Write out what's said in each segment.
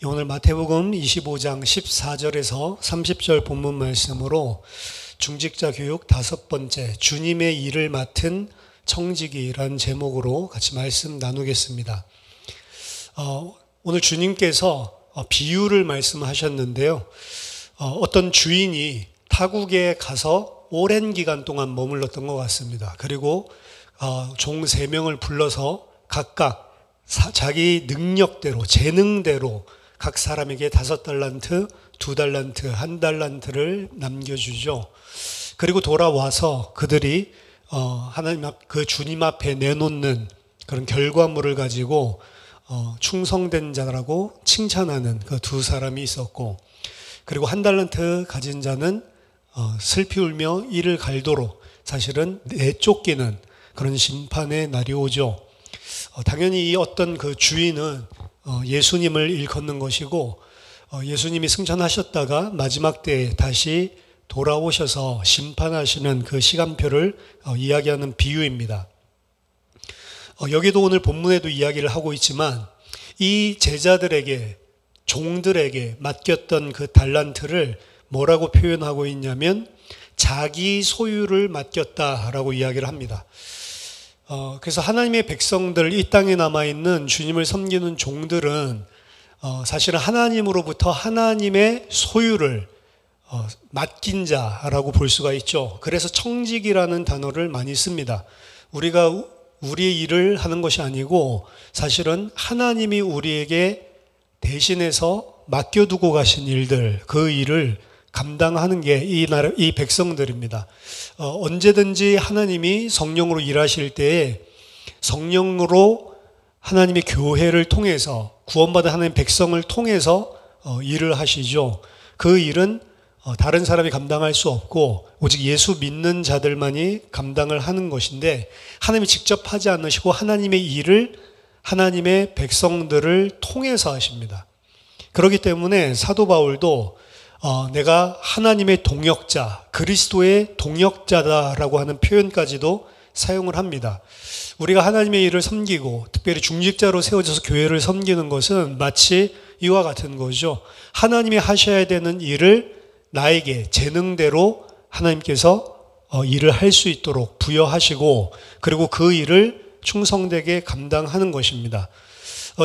오늘 마태복음 25장 14절에서 30절 본문 말씀으로 중직자 교육 5번째 주님의 일을 맡은 청지기라는 제목으로 같이 말씀 나누겠습니다. 오늘 주님께서 비유를 말씀하셨는데요. 어떤 주인이 타국에 가서 오랜 기간 동안 머물렀던 것 같습니다. 그리고 종 3명을 불러서 각각 자기 능력대로 재능대로 각 사람에게 5달란트, 2달란트, 1달란트를 남겨주죠. 그리고 돌아와서 그들이 하나님 그 주님 앞에 내놓는 그런 결과물을 가지고 충성된 자라고 칭찬하는 그 2사람이 있었고, 그리고 1달란트 가진 자는 슬피 울며 이를 갈도록 사실은 내쫓기는 그런 심판의 날이 오죠. 당연히 이 어떤 그 주인은 예수님을 일컫는 것이고, 예수님이 승천하셨다가 마지막 때에 다시 돌아오셔서 심판하시는 그 시간표를 이야기하는 비유입니다. 여기도 오늘 본문에도 이야기를 하고 있지만 이 제자들에게, 종들에게 맡겼던 그 달란트를 뭐라고 표현하고 있냐면 자기 소유를 맡겼다라고 이야기를 합니다. 그래서 하나님의 백성들, 이 땅에 남아있는 주님을 섬기는 종들은 사실은 하나님으로부터 하나님의 소유를 맡긴 자라고 볼 수가 있죠. 그래서 청직이라는 단어를 많이 씁니다. 우리가 우리의 일을 하는 것이 아니고 사실은 하나님이 우리에게 대신해서 맡겨두고 가신 일들, 그 일을 감당하는 게 이 백성들입니다. 언제든지 하나님이 성령으로 일하실 때에 성령으로 하나님의 교회를 통해서 구원받은 하나님의 백성을 통해서 일을 하시죠. 그 일은 다른 사람이 감당할 수 없고 오직 예수 믿는 자들만이 감당을 하는 것인데, 하나님이 직접 하지 않으시고 하나님의 일을 하나님의 백성들을 통해서 하십니다. 그렇기 때문에 사도 바울도 내가 하나님의 동역자, 그리스도의 동역자다라고 하는 표현까지도 사용을 합니다. 우리가 하나님의 일을 섬기고 특별히 중직자로 세워져서 교회를 섬기는 것은 마치 이와 같은 거죠. 하나님이 하셔야 되는 일을 나에게 재능대로 하나님께서 일을 할 수 있도록 부여하시고, 그리고 그 일을 충성되게 감당하는 것입니다.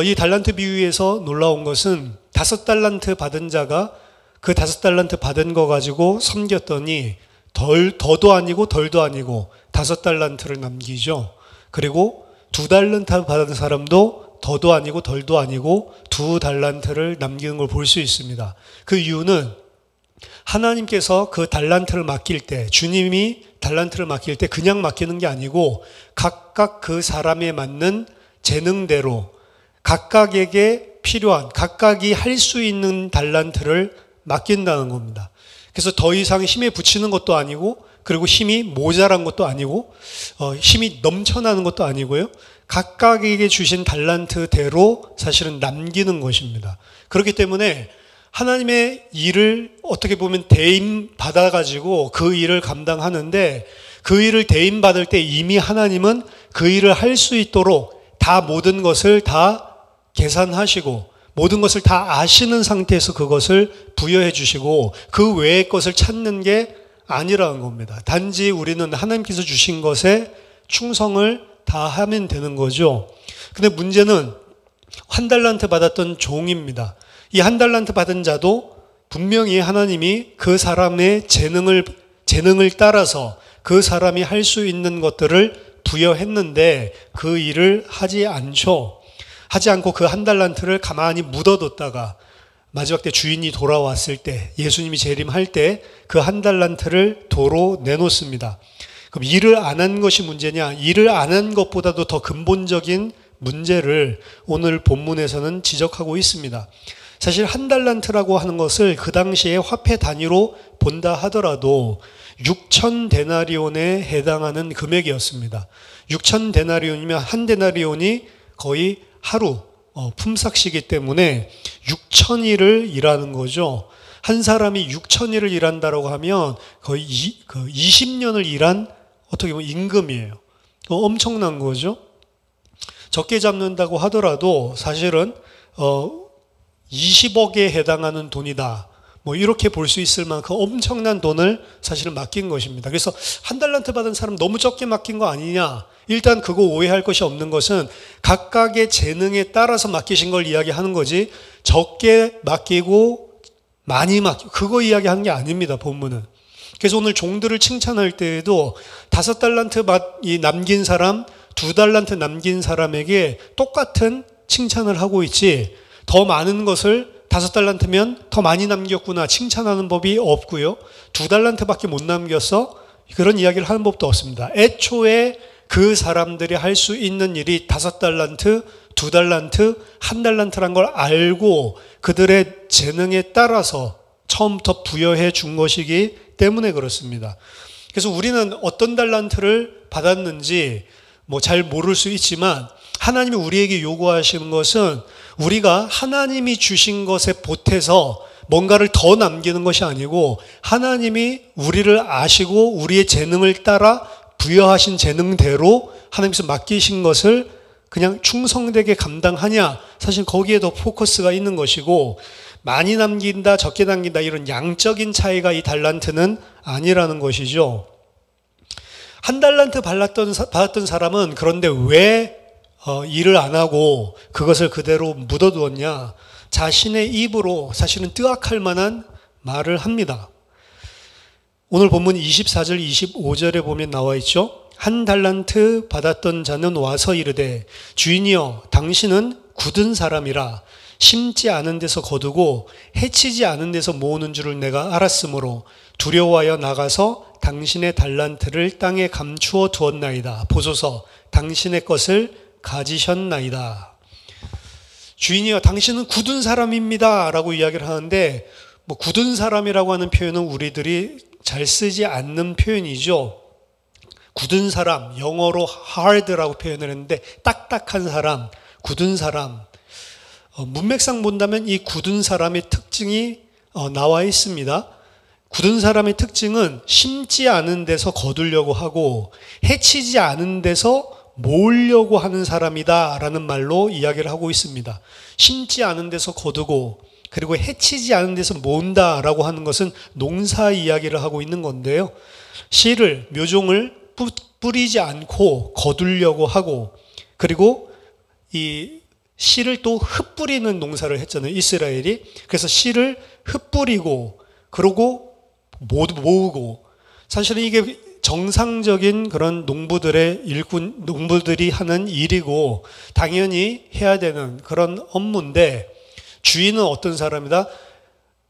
이 달란트 비유에서 놀라운 것은 5달란트 받은 자가 그 5달란트 받은 거 가지고 섬겼더니 더도 아니고 덜도 아니고 5달란트를 남기죠. 그리고 2달란트 받은 사람도 더도 아니고 덜도 아니고 2달란트를 남기는 걸 볼 수 있습니다. 그 이유는 하나님께서 그 달란트를 맡길 때, 주님이 달란트를 맡길 때 그냥 맡기는 게 아니고 각각 그 사람에 맞는 재능대로 각각에게 필요한, 각각이 할 수 있는 달란트를 맡긴다는 겁니다. 그래서 더 이상 힘에 붙이는 것도 아니고, 그리고 힘이 모자란 것도 아니고, 힘이 넘쳐나는 것도 아니고요. 각각에게 주신 달란트대로 사실은 남기는 것입니다. 그렇기 때문에 하나님의 일을 어떻게 보면 대임 받아가지고 그 일을 감당하는데, 그 일을 대임 받을 때 이미 하나님은 그 일을 할 수 있도록 다 모든 것을 다 계산하시고 모든 것을 다 아시는 상태에서 그것을 부여해 주시고 그 외의 것을 찾는 게 아니라는 겁니다. 단지 우리는 하나님께서 주신 것에 충성을 다 하면 되는 거죠. 근데 문제는 1달란트 받았던 종입니다. 이 1달란트 받은 자도 분명히 하나님이 그 사람의 재능을 따라서 그 사람이 할 수 있는 것들을 부여했는데 그 일을 하지 않죠. 하지 않고 그 1달란트를 가만히 묻어뒀다가 마지막 때 주인이 돌아왔을 때, 예수님이 재림할 때 그 1달란트를 도로 내놓습니다. 그럼 일을 안 한 것이 문제냐? 일을 안 한 것보다도 더 근본적인 문제를 오늘 본문에서는 지적하고 있습니다. 사실 1달란트라고 하는 것을 그 당시에 화폐 단위로 본다 하더라도 6,000데나리온에 해당하는 금액이었습니다. 6,000데나리온이면 한 데나리온이 거의 하루 품삯이기 때문에 6,000일을 일하는 거죠. 한 사람이 6,000일을 일한다고 하면 거의 20년을 일한 어떻게 보면 임금이에요. 엄청난 거죠. 적게 잡는다고 하더라도 사실은 20억에 해당하는 돈이다. 뭐 이렇게 볼 수 있을 만큼 엄청난 돈을 사실은 맡긴 것입니다. 그래서 한 달란트 받은 사람 너무 적게 맡긴 거 아니냐? 일단 그거 오해할 것이 없는 것은 각각의 재능에 따라서 맡기신 걸 이야기하는 거지, 적게 맡기고 많이 맡기고 그거 이야기하는 게 아닙니다, 본문은. 그래서 오늘 종들을 칭찬할 때에도 5달란트 남긴 사람, 2달란트 남긴 사람에게 똑같은 칭찬을 하고 있지, 더 많은 것을 5달란트면 더 많이 남겼구나 칭찬하는 법이 없고요. 2달란트밖에 못 남겼어? 그런 이야기를 하는 법도 없습니다. 애초에 그 사람들이 할 수 있는 일이 5달란트, 2달란트, 1달란트란 걸 알고 그들의 재능에 따라서 처음부터 부여해 준 것이기 때문에 그렇습니다. 그래서 우리는 어떤 달란트를 받았는지 뭐 잘 모를 수 있지만 하나님이 우리에게 요구하시는 것은 우리가 하나님이 주신 것에 보태서 뭔가를 더 남기는 것이 아니고 하나님이 우리를 아시고 우리의 재능을 따라 부여하신 재능대로 하나님께서 맡기신 것을 그냥 충성되게 감당하냐, 사실 거기에 더 포커스가 있는 것이고, 많이 남긴다 적게 남긴다 이런 양적인 차이가 이 달란트는 아니라는 것이죠. 1달란트 받았던 사람은 그런데 왜 일을 안 하고 그것을 그대로 묻어두었냐, 자신의 입으로 사실은 뜨악할 만한 말을 합니다. 오늘 본문 24절 25절에 보면 나와 있죠. 1달란트 받았던 자는 와서 이르되 주인이여 당신은 굳은 사람이라 심지 않은 데서 거두고 해치지 않은 데서 모으는 줄을 내가 알았으므로 두려워하여 나가서 당신의 달란트를 땅에 감추어 두었나이다. 보소서 당신의 것을 가지셨나이다. 주인이여 당신은 굳은 사람입니다 라고 이야기를 하는데, 뭐 굳은 사람이라고 하는 표현은 우리들이 잘 쓰지 않는 표현이죠. 굳은 사람, 영어로 hard라고 표현을 했는데 딱딱한 사람, 굳은 사람. 문맥상 본다면 이 굳은 사람의 특징이 나와 있습니다. 굳은 사람의 특징은 심지 않은 데서 거두려고 하고 해치지 않은 데서 모으려고 하는 사람이다 라는 말로 이야기를 하고 있습니다. 심지 않은 데서 거두고 그리고 해치지 않은 데서 모은다 라고 하는 것은 농사 이야기를 하고 있는 건데요. 씨를, 묘종을 뿌리지 않고 거두려고 하고, 그리고 이 씨를 또 흩뿌리는 농사를 했잖아요, 이스라엘이. 그래서 씨를 흩뿌리고 그러고 모으고, 사실은 이게 정상적인 그런 농부들이 하는 일이고 당연히 해야 되는 그런 업무인데, 주인은 어떤 사람이다?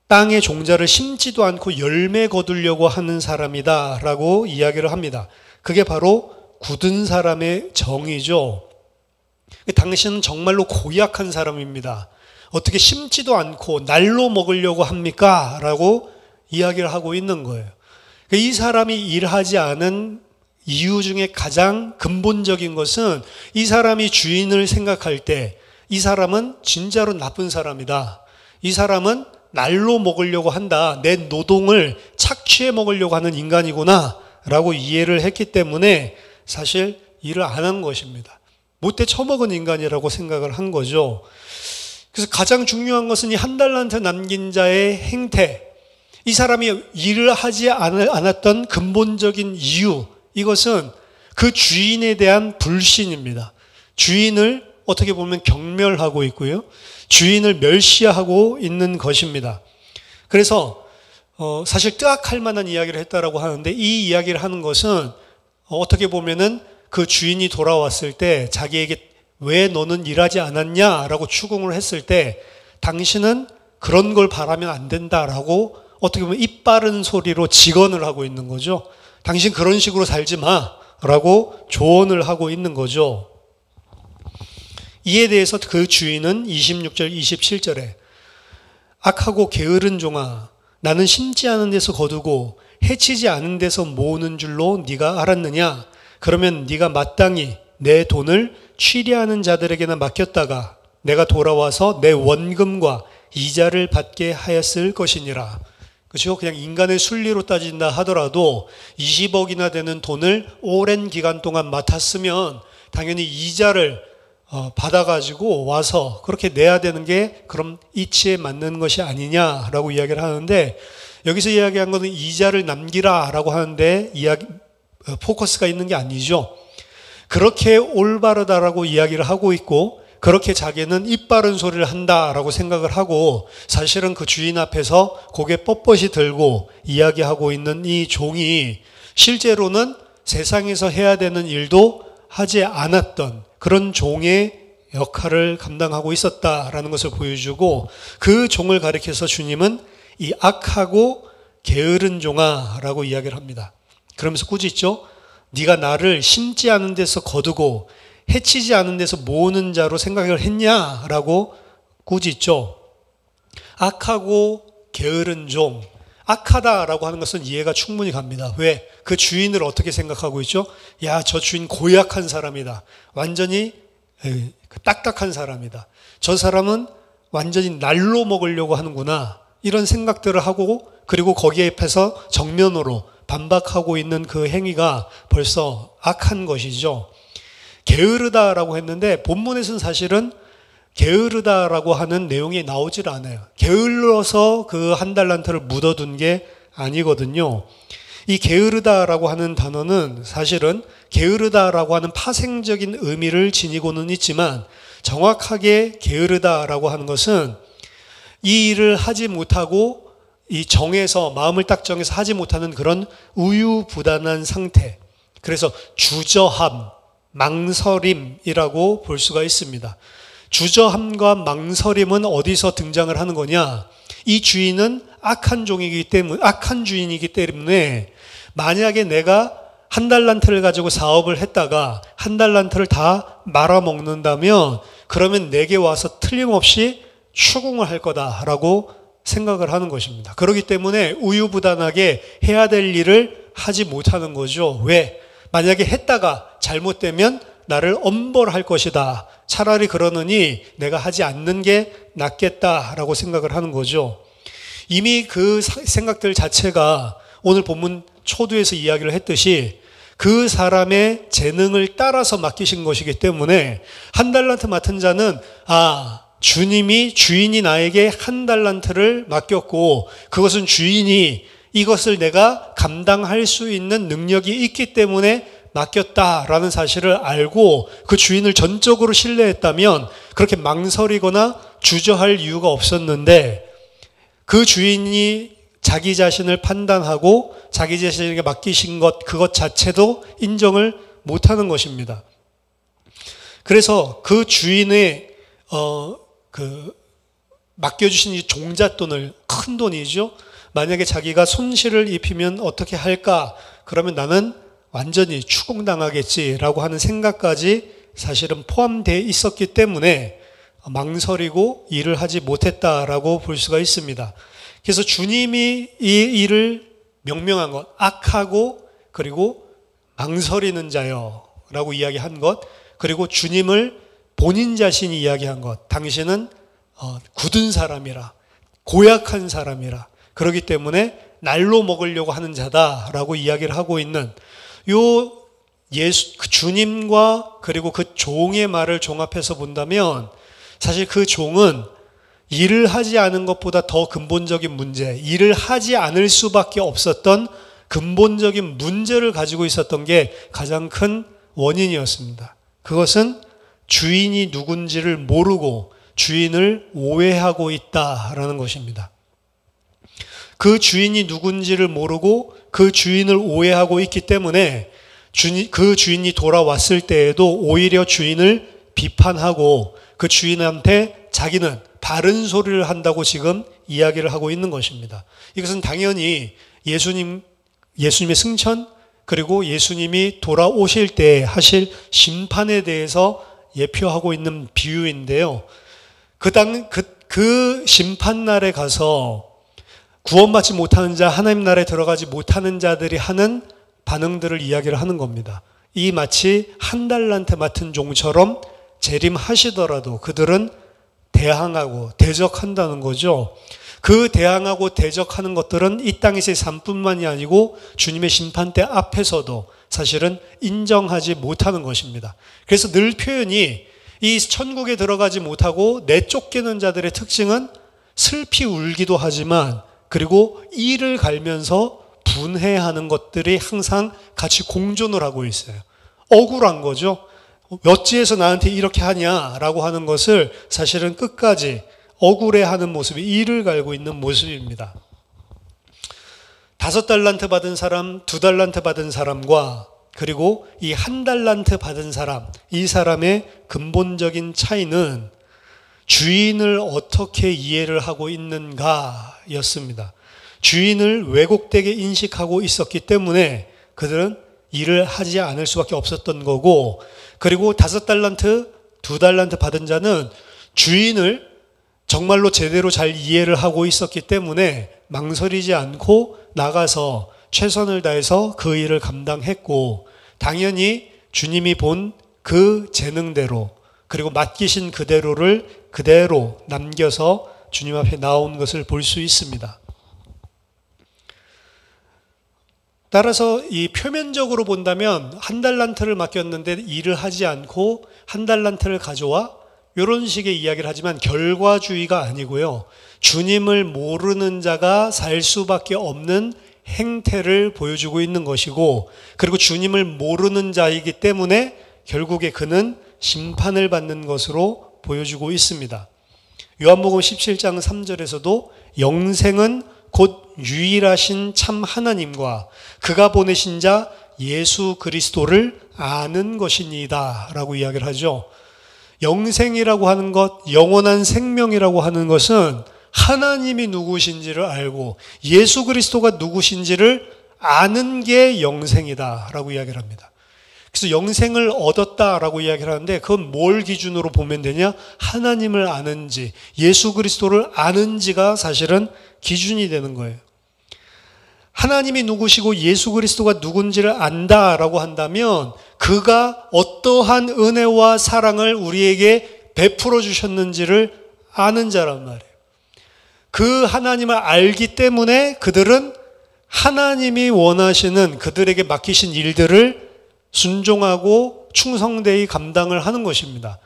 땅에 종자를 심지도 않고 열매 거두려고 하는 사람이다 라고 이야기를 합니다. 그게 바로 굳은 사람의 정의죠. 당신은 정말로 고약한 사람입니다. 어떻게 심지도 않고 날로 먹으려고 합니까? 라고 이야기를 하고 있는 거예요. 이 사람이 일하지 않은 이유 중에 가장 근본적인 것은 이 사람이 주인을 생각할 때 이 사람은 진짜로 나쁜 사람이다. 이 사람은 날로 먹으려고 한다. 내 노동을 착취해 먹으려고 하는 인간이구나 라고 이해를 했기 때문에 사실 일을 안 한 것입니다. 못돼 처먹은 인간이라고 생각을 한 거죠. 그래서 가장 중요한 것은 이 1달란트 남긴 자의 행태, 이 사람이 일을 하지 않았던 근본적인 이유, 이것은 그 주인에 대한 불신입니다. 주인을 어떻게 보면 경멸하고 있고요, 주인을 멸시하고 있는 것입니다. 그래서 사실 뜨악할 만한 이야기를 했다라고 하는데, 이 이야기를 하는 것은 어떻게 보면은 그 주인이 돌아왔을 때 자기에게 왜 너는 일하지 않았냐라고 추궁을 했을 때 당신은 그런 걸 바라면 안 된다라고 어떻게 보면 입 바른 소리로 직언을 하고 있는 거죠. 당신 그런 식으로 살지 마라고 조언을 하고 있는 거죠. 이에 대해서 그 주인은 26절 27절에 악하고 게으른 종아, 나는 심지 않은 데서 거두고 해치지 않은 데서 모으는 줄로 네가 알았느냐? 그러면 네가 마땅히 내 돈을 취리하는 자들에게나 맡겼다가 내가 돌아와서 내 원금과 이자를 받게 하였을 것이니라. 그렇죠? 그냥 인간의 순리로 따진다 하더라도 20억이나 되는 돈을 오랜 기간 동안 맡았으면 당연히 이자를 받아가지고 와서 그렇게 내야 되는 게 그럼 이치에 맞는 것이 아니냐라고 이야기를 하는데, 여기서 이야기한 것은 이자를 남기라라고 하는데 포커스가 있는 게 아니죠. 그렇게 올바르다라고 이야기를 하고 있고, 그렇게 자기는 입 바른 소리를 한다라고 생각을 하고, 사실은 그 주인 앞에서 고개 뻣뻣이 들고 이야기하고 있는 이 종이 실제로는 세상에서 해야 되는 일도 하지 않았던 그런 종의 역할을 감당하고 있었다라는 것을 보여주고, 그 종을 가리켜서 주님은 이 악하고 게으른 종아라고 이야기를 합니다. 그러면서 꾸짖죠. 네가 나를 심지 않은 데서 거두고 해치지 않은 데서 모으는 자로 생각을 했냐라고 꾸짖죠. 악하고 게으른 종, 악하다라고 하는 것은 이해가 충분히 갑니다. 왜? 그 주인을 어떻게 생각하고 있죠? 야, 저 주인 고약한 사람이다. 완전히 딱딱한 사람이다. 저 사람은 완전히 날로 먹으려고 하는구나. 이런 생각들을 하고, 그리고 거기에 앞에서 정면으로 반박하고 있는 그 행위가 벌써 악한 것이죠. 게으르다라고 했는데 본문에서는 사실은 게으르다라고 하는 내용이 나오질 않아요. 게을러서 그 한 달란트를 묻어둔 게 아니거든요. 이 게으르다라고 하는 단어는 사실은 게으르다라고 하는 파생적인 의미를 지니고는 있지만, 정확하게 게으르다라고 하는 것은 이 일을 하지 못하고 이 정해서, 마음을 딱 정해서 하지 못하는 그런 우유부단한 상태, 그래서 주저함, 망설임이라고 볼 수가 있습니다. 주저함과 망설임은 어디서 등장을 하는 거냐? 이 주인은 악한 주인이기 때문에 만약에 내가 한 달란트를 가지고 사업을 했다가 한 달란트를 다 말아먹는다면, 그러면 내게 와서 틀림없이 추궁을 할 거다라고 생각을 하는 것입니다. 그렇기 때문에 우유부단하게 해야 될 일을 하지 못하는 거죠. 왜? 만약에 했다가 잘못되면 나를 엄벌할 것이다. 차라리 그러느니 내가 하지 않는 게 낫겠다라고 생각을 하는 거죠. 이미 그 생각들 자체가 오늘 본문 초두에서 이야기를 했듯이 그 사람의 재능을 따라서 맡기신 것이기 때문에, 한 달란트 맡은 자는 주인이 나에게 한 달란트를 맡겼고, 그것은 주인이 이것을 내가 감당할 수 있는 능력이 있기 때문에 맡겼다라는 사실을 알고 그 주인을 전적으로 신뢰했다면 그렇게 망설이거나 주저할 이유가 없었는데, 그 주인이 자기 자신을 판단하고 자기 자신에게 맡기신 그것 자체도 인정을 못하는 것입니다. 그래서 그 주인의 맡겨주신 이 종잣돈을, 큰 돈이죠. 만약에 자기가 손실을 입히면 어떻게 할까? 그러면 나는 완전히 추궁당하겠지라고 하는 생각까지 사실은 포함되어 있었기 때문에 망설이고 일을 하지 못했다라고 볼 수가 있습니다. 그래서 주님이 이 일을 명명한 것, 악하고 그리고 망설이는 자여 라고 이야기한 것, 그리고 주님을 본인 자신이 이야기한 것, 당신은 굳은 사람이라, 고약한 사람이라, 그렇기 때문에 날로 먹으려고 하는 자다라고 이야기를 하고 있는 그 주님과 그리고 그 종의 말을 종합해서 본다면, 사실 그 종은 일을 하지 않은 것보다 더 근본적인 문제, 일을 하지 않을 수밖에 없었던 근본적인 문제를 가지고 있었던 게 가장 큰 원인이었습니다. 그것은 주인이 누군지를 모르고 주인을 오해하고 있다라는 것입니다. 그 주인이 누군지를 모르고 그 주인을 오해하고 있기 때문에 그 주인이 돌아왔을 때에도 오히려 주인을 비판하고 그 주인한테 자기는 바른 소리를 한다고 지금 이야기를 하고 있는 것입니다. 이것은 당연히 예수님의 승천, 그리고 예수님이 돌아오실 때 하실 심판에 대해서 예표하고 있는 비유인데요. 그 심판날에 가서 구원받지 못하는 자, 하나님 나라에 들어가지 못하는 자들이 하는 반응들을 이야기를 하는 겁니다. 이 마치 한 달란트 맡은 종처럼 재림하시더라도 그들은 대항하고 대적한다는 거죠. 그 대항하고 대적하는 것들은 이 땅에서의 삶뿐만이 아니고 주님의 심판대 앞에서도 사실은 인정하지 못하는 것입니다. 그래서 늘 표현이 이 천국에 들어가지 못하고 내쫓기는 자들의 특징은 슬피 울기도 하지만 그리고 이를 갈면서 분해하는 것들이 항상 같이 공존을 하고 있어요. 억울한 거죠. 어찌해서 나한테 이렇게 하냐라고 하는 것을 사실은 끝까지 억울해하는 모습이 이를 갈고 있는 모습입니다. 5달란트 받은 사람, 2달란트 받은 사람과 그리고 이 1달란트 받은 사람, 이 사람의 근본적인 차이는 주인을 어떻게 이해를 하고 있는가 였습니다. 주인을 왜곡되게 인식하고 있었기 때문에 그들은 일을 하지 않을 수밖에 없었던 거고, 그리고 5달란트, 2달란트 받은 자는 주인을 정말로 제대로 잘 이해를 하고 있었기 때문에 망설이지 않고 나가서 최선을 다해서 그 일을 감당했고, 당연히 주님이 본 그 재능대로 그리고 맡기신 그대로를 그대로 남겨서 주님 앞에 나온 것을 볼 수 있습니다. 따라서 이 표면적으로 본다면 1달란트를 맡겼는데 일을 하지 않고 1달란트를 가져와 이런 식의 이야기를 하지만 결과주의가 아니고요. 주님을 모르는 자가 살 수밖에 없는 행태를 보여주고 있는 것이고, 그리고 주님을 모르는 자이기 때문에 결국에 그는 심판을 받는 것으로 보여주고 있습니다. 요한복음 17장 3절에서도 영생은 곧 유일하신 참 하나님과 그가 보내신 자 예수 그리스도를 아는 것이니이다 라고 이야기를 하죠. 영생이라고 하는 것, 영원한 생명이라고 하는 것은 하나님이 누구신지를 알고 예수 그리스도가 누구신지를 아는 게 영생이다 라고 이야기를 합니다. 그래서 영생을 얻었다라고 이야기를 하는데 그건 뭘 기준으로 보면 되냐? 하나님을 아는지 예수 그리스도를 아는지가 사실은 기준이 되는 거예요. 하나님이 누구시고 예수 그리스도가 누군지를 안다라고 한다면 그가 어떠한 은혜와 사랑을 우리에게 베풀어 주셨는지를 아는 자란 말이에요. 그 하나님을 알기 때문에 그들은 하나님이 원하시는 그들에게 맡기신 일들을 순종하고 충성되이 감당을 하는 것입니다.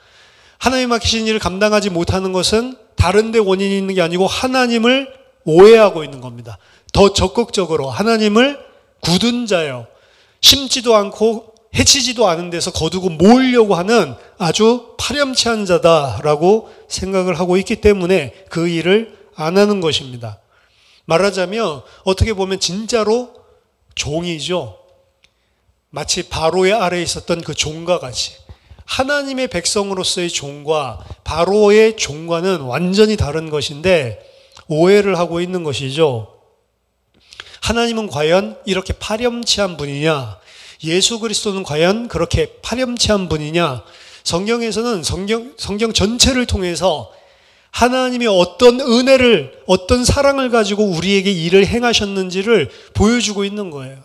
하나님이 맡기신 일을 감당하지 못하는 것은 다른 데 원인이 있는 게 아니고 하나님을 오해하고 있는 겁니다. 더 적극적으로 하나님을 굳은 자요, 심지도 않고 해치지도 않은 데서 거두고 모으려고 하는 아주 파렴치한 자다라고 생각을 하고 있기 때문에 그 일을 안 하는 것입니다. 말하자면 어떻게 보면 진짜로 종이죠. 마치 바로의 아래에 있었던 그 종과 같이 하나님의 백성으로서의 종과 바로의 종과는 완전히 다른 것인데 오해를 하고 있는 것이죠. 하나님은 과연 이렇게 파렴치한 분이냐? 예수 그리스도는 과연 그렇게 파렴치한 분이냐? 성경에서는 성경 전체를 통해서 하나님이 어떤 은혜를, 어떤 사랑을 가지고 우리에게 일을 행하셨는지를 보여주고 있는 거예요.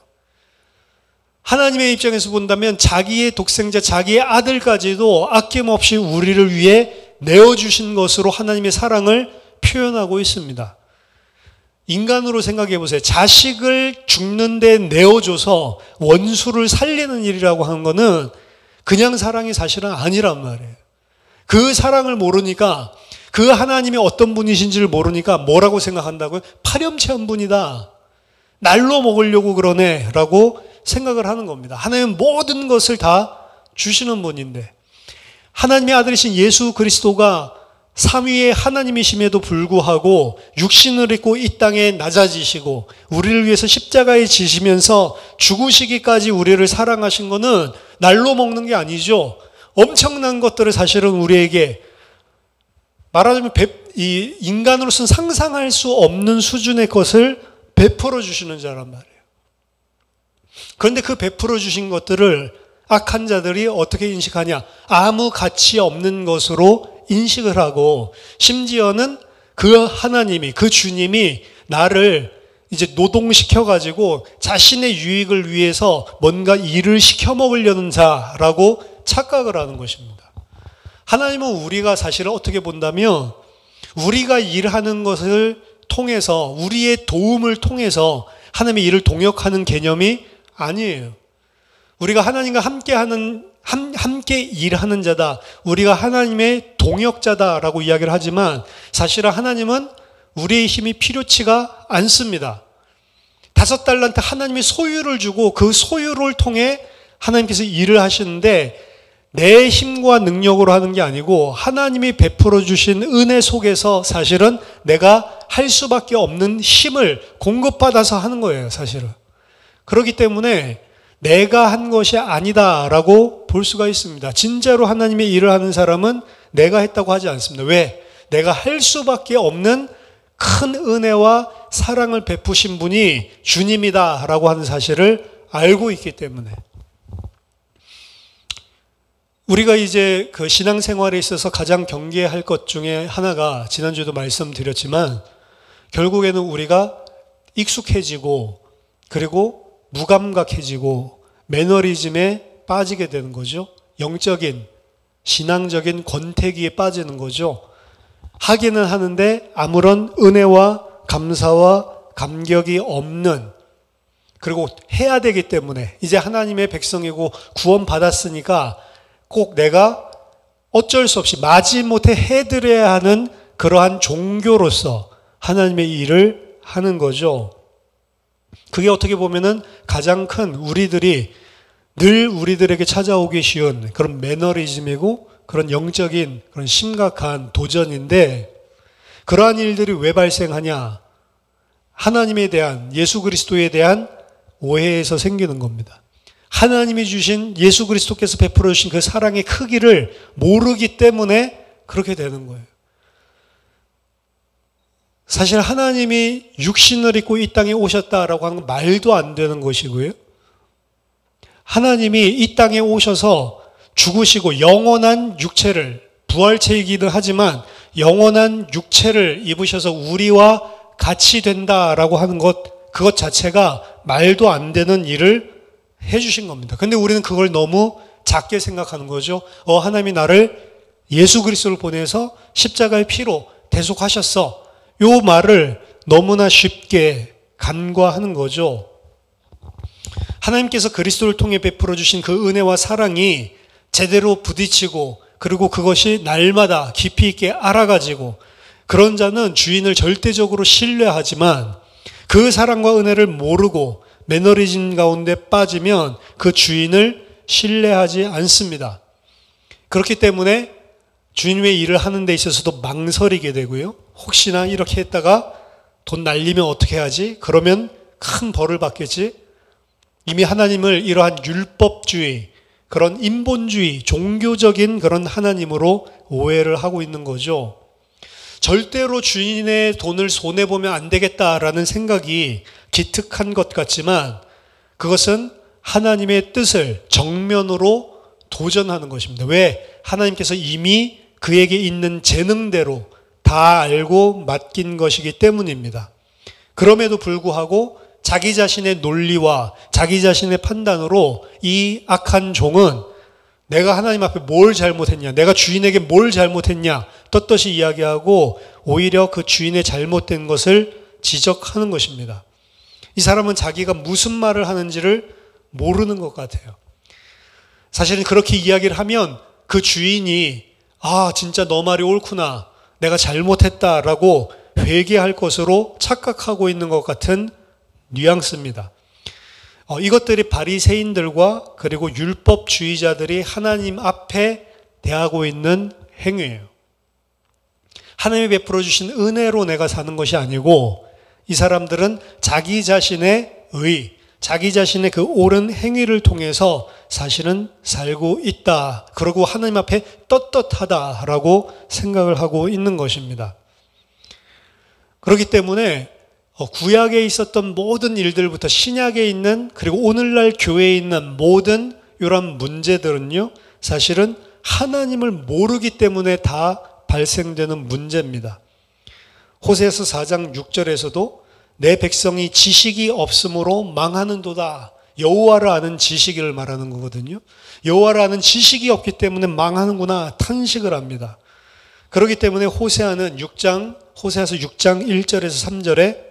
하나님의 입장에서 본다면 자기의 독생자, 자기의 아들까지도 아낌없이 우리를 위해 내어주신 것으로 하나님의 사랑을 표현하고 있습니다. 인간으로 생각해 보세요. 자식을 죽는데 내어줘서 원수를 살리는 일이라고 하는 거는 그냥 사랑이 사실은 아니란 말이에요. 그 사랑을 모르니까, 그 하나님이 어떤 분이신지를 모르니까 뭐라고 생각한다고요? 파렴치한 분이다. 날로 먹으려고 그러네 라고 생각을 하는 겁니다. 하나님은 모든 것을 다 주시는 분인데, 하나님의 아들이신 예수 그리스도가 삼위의 하나님이심에도 불구하고 육신을 입고 이 땅에 낮아지시고 우리를 위해서 십자가에 지시면서 죽으시기까지 우리를 사랑하신 것은 날로 먹는 게 아니죠. 엄청난 것들을 사실은 우리에게 말하자면 이 인간으로서는 상상할 수 없는 수준의 것을 베풀어 주시는 자란 말이에요. 그런데 그 베풀어 주신 것들을 악한 자들이 어떻게 인식하냐? 아무 가치 없는 것으로 인식을 하고, 심지어는 그 하나님이, 그 주님이 나를 이제 노동시켜가지고 자신의 유익을 위해서 뭔가 일을 시켜 먹으려는 자라고 착각을 하는 것입니다. 하나님은 우리가 사실은 어떻게 본다면 우리가 일하는 것을 통해서, 우리의 도움을 통해서 하나님의 일을 동역하는 개념이 아니에요. 우리가 하나님과 함께하는 함께 일하는 자다. 우리가 하나님의 동역자다라고 이야기를 하지만 사실은 하나님은 우리의 힘이 필요치가 않습니다. 5달란트 하나님이 소유를 주고 그 소유를 통해 하나님께서 일을 하시는데 내 힘과 능력으로 하는 게 아니고 하나님이 베풀어 주신 은혜 속에서 사실은 내가 할 수밖에 없는 힘을 공급받아서 하는 거예요, 사실은. 그렇기 때문에 내가 한 것이 아니다라고 볼 수가 있습니다. 진짜로 하나님의 일을 하는 사람은 내가 했다고 하지 않습니다. 왜? 내가 할 수밖에 없는 큰 은혜와 사랑을 베푸신 분이 주님이다라고 하는 사실을 알고 있기 때문에. 우리가 이제 그 신앙생활에 있어서 가장 경계할 것 중에 하나가 지난주에도 말씀드렸지만 결국에는 우리가 익숙해지고 그리고 무감각해지고 매너리즘에 빠지게 되는 거죠. 영적인, 신앙적인 권태기에 빠지는 거죠. 하기는 하는데 아무런 은혜와 감사와 감격이 없는, 그리고 해야 되기 때문에 이제 하나님의 백성이고 구원받았으니까 꼭 내가 어쩔 수 없이 마지못해 해드려야 하는 그러한 종교로서 하나님의 일을 하는 거죠. 그게 어떻게 보면은 가장 큰 우리들이 늘 우리들에게 찾아오기 쉬운 그런 매너리즘이고 그런 영적인 그런 심각한 도전인데, 그러한 일들이 왜 발생하냐? 하나님에 대한, 예수 그리스도에 대한 오해에서 생기는 겁니다. 하나님이 주신, 예수 그리스도께서 베풀어 주신 그 사랑의 크기를 모르기 때문에 그렇게 되는 거예요. 사실 하나님이 육신을 입고 이 땅에 오셨다라고 하는 건 말도 안 되는 것이고요. 하나님이 이 땅에 오셔서 죽으시고 영원한 육체를, 부활체이기는 하지만 영원한 육체를 입으셔서 우리와 같이 된다라고 하는 것, 그것 자체가 말도 안 되는 일을 해주신 겁니다. 근데 우리는 그걸 너무 작게 생각하는 거죠. 하나님이 나를 예수 그리스도를 보내서 십자가의 피로 대속하셨어. 요 말을 너무나 쉽게 간과하는 거죠. 하나님께서 그리스도를 통해 베풀어 주신 그 은혜와 사랑이 제대로 부딪히고 그리고 그것이 날마다 깊이 있게 알아가지고 그런 자는 주인을 절대적으로 신뢰하지만 그 사랑과 은혜를 모르고 매너리즘 가운데 빠지면 그 주인을 신뢰하지 않습니다. 그렇기 때문에 주님의 일을 하는 데 있어서도 망설이게 되고요. 혹시나 이렇게 했다가 돈 날리면 어떻게 하지? 그러면 큰 벌을 받겠지? 이미 하나님을 이러한 율법주의, 그런 인본주의, 종교적인 그런 하나님으로 오해를 하고 있는 거죠. 절대로 주인의 돈을 손해보면 안 되겠다라는 생각이 기특한 것 같지만 그것은 하나님의 뜻을 정면으로 도전하는 것입니다. 왜? 하나님께서 이미 그에게 있는 재능대로 다 알고 맡긴 것이기 때문입니다. 그럼에도 불구하고 자기 자신의 논리와 자기 자신의 판단으로 이 악한 종은 내가 하나님 앞에 뭘 잘못했냐, 내가 주인에게 뭘 잘못했냐 떳떳이 이야기하고 오히려 그 주인의 잘못된 것을 지적하는 것입니다. 이 사람은 자기가 무슨 말을 하는지를 모르는 것 같아요. 사실은 그렇게 이야기를 하면 그 주인이 진짜 너 말이 옳구나, 내가 잘못했다라고 회개할 것으로 착각하고 있는 것 같은 뉘앙스입니다. 이것들이 바리새인들과 그리고 율법주의자들이 하나님 앞에 대하고 있는 행위예요. 하나님이 베풀어 주신 은혜로 내가 사는 것이 아니고 이 사람들은 자기 자신의 의, 자기 자신의 그 옳은 행위를 통해서 사실은 살고 있다. 그리고 하나님 앞에 떳떳하다라고 생각을 하고 있는 것입니다. 그렇기 때문에 구약에 있었던 모든 일들부터 신약에 있는, 그리고 오늘날 교회에 있는 모든 이런 문제들은요, 사실은 하나님을 모르기 때문에 다 발생되는 문제입니다. 호세아서 4장 6절에서도 내 백성이 지식이 없으므로 망하는도다. 여호와를 아는 지식을 말하는 거거든요. 여호와를 아는 지식이 없기 때문에 망하는구나 탄식을 합니다. 그렇기 때문에 호세아서 6장 1절에서 3절에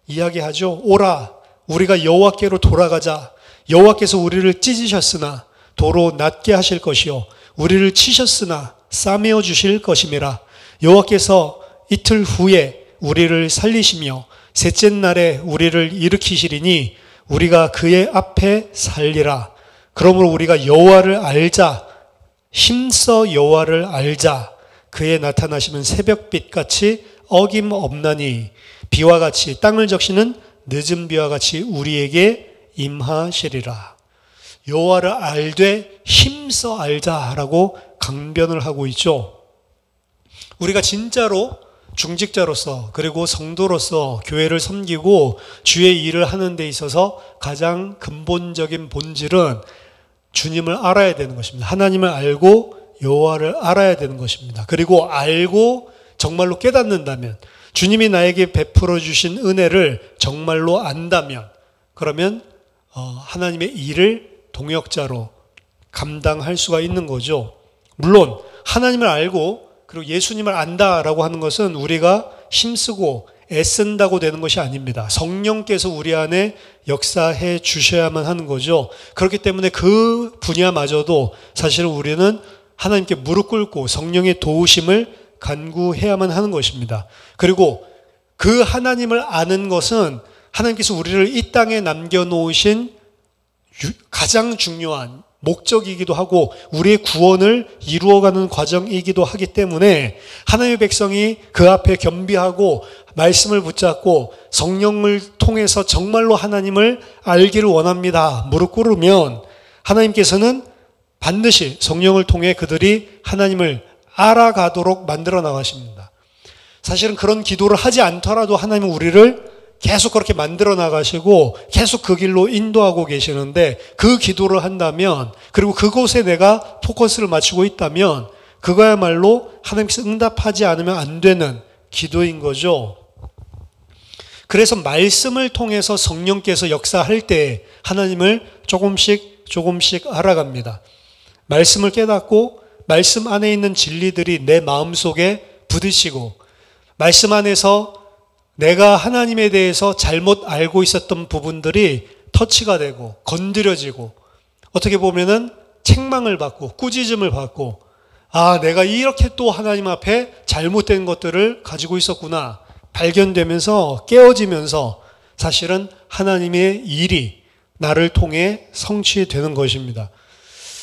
이야기하죠. 오라, 우리가 여호와께로 돌아가자. 여호와께서 우리를 찢으셨으나 도로 낮게 하실 것이요 우리를 치셨으나 싸매어 주실 것임이라. 여호와께서 이틀 후에 우리를 살리시며 셋째 날에 우리를 일으키시리니 우리가 그의 앞에 살리라. 그러므로 우리가 여호와를 알자. 힘써 여호와를 알자. 그의 나타나시면 새벽빛같이 어김없나니 비와 같이 땅을 적시는 늦은 비와 같이 우리에게 임하시리라. 여호와를 알되 힘써 알자라고 강변을 하고 있죠. 우리가 진짜로 중직자로서 그리고 성도로서 교회를 섬기고 주의 일을 하는 데 있어서 가장 근본적인 본질은 주님을 알아야 되는 것입니다. 하나님을 알고 여호와를 알아야 되는 것입니다. 그리고 알고 정말로 깨닫는다면, 주님이 나에게 베풀어 주신 은혜를 정말로 안다면, 그러면 하나님의 일을 동역자로 감당할 수가 있는 거죠. 물론 하나님을 알고 그리고 예수님을 안다라고 하는 것은 우리가 힘쓰고 애쓴다고 되는 것이 아닙니다. 성령께서 우리 안에 역사해 주셔야만 하는 거죠. 그렇기 때문에 그 분야마저도 사실은 우리는 하나님께 무릎 꿇고 성령의 도우심을 간구해야만 하는 것입니다. 그리고 그 하나님을 아는 것은 하나님께서 우리를 이 땅에 남겨놓으신 가장 중요한 목적이기도 하고 우리의 구원을 이루어가는 과정이기도 하기 때문에 하나님의 백성이 그 앞에 겸비하고 말씀을 붙잡고 성령을 통해서 정말로 하나님을 알기를 원합니다. 무릎 꿇으면 하나님께서는 반드시 성령을 통해 그들이 하나님을 알아가도록 만들어 나가십니다. 사실은 그런 기도를 하지 않더라도 하나님은 우리를 계속 그렇게 만들어 나가시고 계속 그 길로 인도하고 계시는데, 그 기도를 한다면, 그리고 그곳에 내가 포커스를 맞추고 있다면 그거야말로 하나님께서 응답하지 않으면 안 되는 기도인 거죠. 그래서 말씀을 통해서 성령께서 역사할 때 하나님을 조금씩 알아갑니다. 말씀을 깨닫고 말씀 안에 있는 진리들이 내 마음속에 부딪히고, 말씀 안에서 내가 하나님에 대해서 잘못 알고 있었던 부분들이 터치가 되고 건드려지고, 어떻게 보면은 책망을 받고 꾸짖음을 받고, 아, 내가 이렇게 또 하나님 앞에 잘못된 것들을 가지고 있었구나 발견되면서 깨어지면서 사실은 하나님의 일이 나를 통해 성취되는 것입니다.